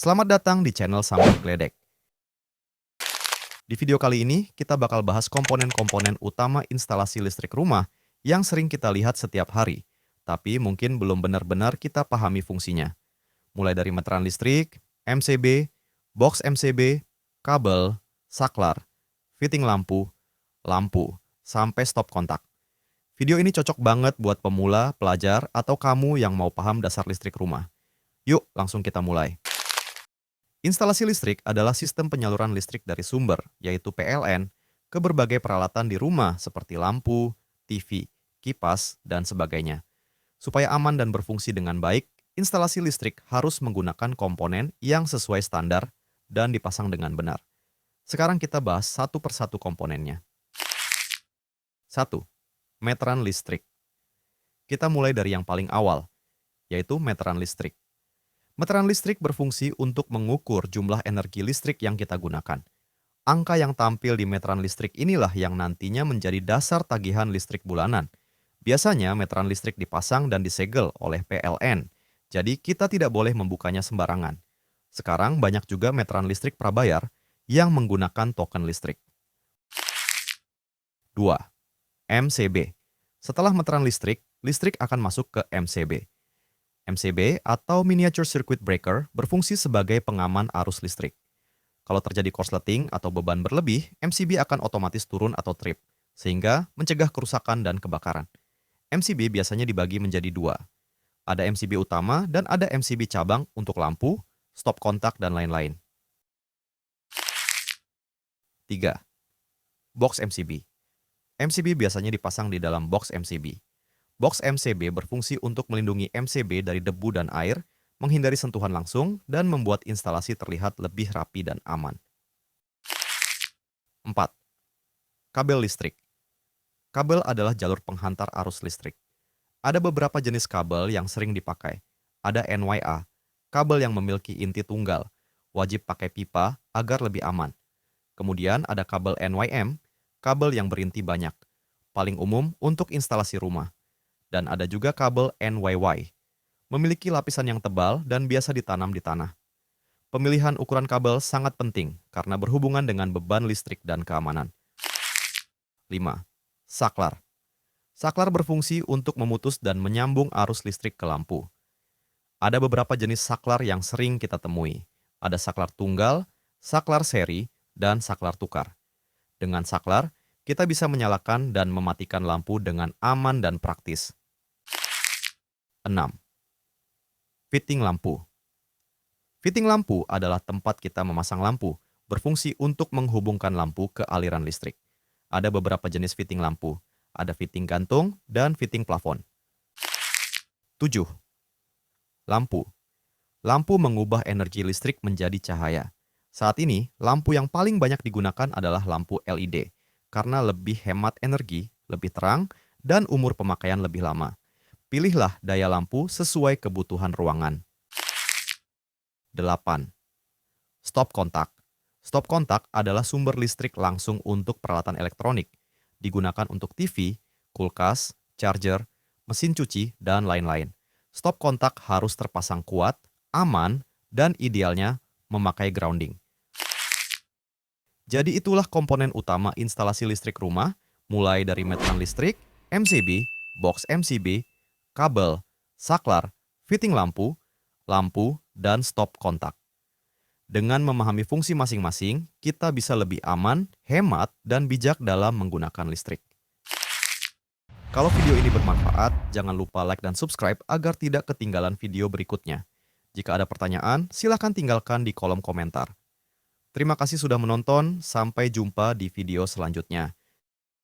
Selamat datang di channel Sambil Gledek. Di video kali ini, kita bakal bahas komponen-komponen utama instalasi listrik rumah yang sering kita lihat setiap hari, tapi mungkin belum benar-benar kita pahami fungsinya. Mulai dari meteran listrik, MCB, box MCB, kabel, saklar, fitting lampu, sampai stop kontak. Video ini cocok banget buat pemula, pelajar, atau kamu yang mau paham dasar listrik rumah. Yuk, langsung kita mulai. Instalasi listrik adalah sistem penyaluran listrik dari sumber, yaitu PLN, ke berbagai peralatan di rumah seperti lampu, TV, kipas, dan sebagainya. Supaya aman dan berfungsi dengan baik, instalasi listrik harus menggunakan komponen yang sesuai standar dan dipasang dengan benar. Sekarang kita bahas satu persatu komponennya. 1. Meteran listrik. Kita mulai dari yang paling awal, yaitu meteran listrik. Meteran listrik berfungsi untuk mengukur jumlah energi listrik yang kita gunakan. Angka yang tampil di meteran listrik inilah yang nantinya menjadi dasar tagihan listrik bulanan. Biasanya meteran listrik dipasang dan disegel oleh PLN, jadi kita tidak boleh membukanya sembarangan. Sekarang banyak juga meteran listrik prabayar yang menggunakan token listrik. 2. MCB. Setelah meteran listrik, listrik akan masuk ke MCB. MCB atau Miniature Circuit Breaker berfungsi sebagai pengaman arus listrik. Kalau terjadi korsleting atau beban berlebih, MCB akan otomatis turun atau trip, sehingga mencegah kerusakan dan kebakaran. MCB biasanya dibagi menjadi dua. Ada MCB utama dan ada MCB cabang untuk lampu, stop kontak, dan lain-lain. 3. Box MCB. MCB biasanya dipasang di dalam box MCB. Box MCB berfungsi untuk melindungi MCB dari debu dan air, menghindari sentuhan langsung, dan membuat instalasi terlihat lebih rapi dan aman. 4. Kabel listrik. Kabel adalah jalur penghantar arus listrik. Ada beberapa jenis kabel yang sering dipakai. Ada NYA, kabel yang memiliki inti tunggal, wajib pakai pipa agar lebih aman. Kemudian ada kabel NYM, kabel yang berinti banyak, paling umum untuk instalasi rumah. Dan ada juga kabel NYY, memiliki lapisan yang tebal dan biasa ditanam di tanah. Pemilihan ukuran kabel sangat penting karena berhubungan dengan beban listrik dan keamanan. 5. Saklar. Saklar berfungsi untuk memutus dan menyambung arus listrik ke lampu. Ada beberapa jenis saklar yang sering kita temui. Ada saklar tunggal, saklar seri, dan saklar tukar. Dengan saklar, kita bisa menyalakan dan mematikan lampu dengan aman dan praktis. 6. Fitting lampu. Fitting lampu adalah tempat kita memasang lampu, berfungsi untuk menghubungkan lampu ke aliran listrik. Ada beberapa jenis fitting lampu, ada fitting gantung dan fitting plafon. 7. Lampu. Lampu mengubah energi listrik menjadi cahaya. Saat ini, lampu yang paling banyak digunakan adalah lampu LED, karena lebih hemat energi, lebih terang, dan umur pemakaian lebih lama. Pilihlah daya lampu sesuai kebutuhan ruangan. 8. Stop kontak. Stop kontak adalah sumber listrik langsung untuk peralatan elektronik. Digunakan untuk TV, kulkas, charger, mesin cuci, dan lain-lain. Stop kontak harus terpasang kuat, aman, dan idealnya memakai grounding. Jadi itulah komponen utama instalasi listrik rumah, mulai dari meteran listrik, MCB, box MCB, kabel, saklar, fitting lampu, dan stop kontak. Dengan memahami fungsi masing-masing, kita bisa lebih aman, hemat, dan bijak dalam menggunakan listrik. Kalau video ini bermanfaat, jangan lupa like dan subscribe agar tidak ketinggalan video berikutnya. Jika ada pertanyaan, silakan tinggalkan di kolom komentar. Terima kasih sudah menonton, sampai jumpa di video selanjutnya.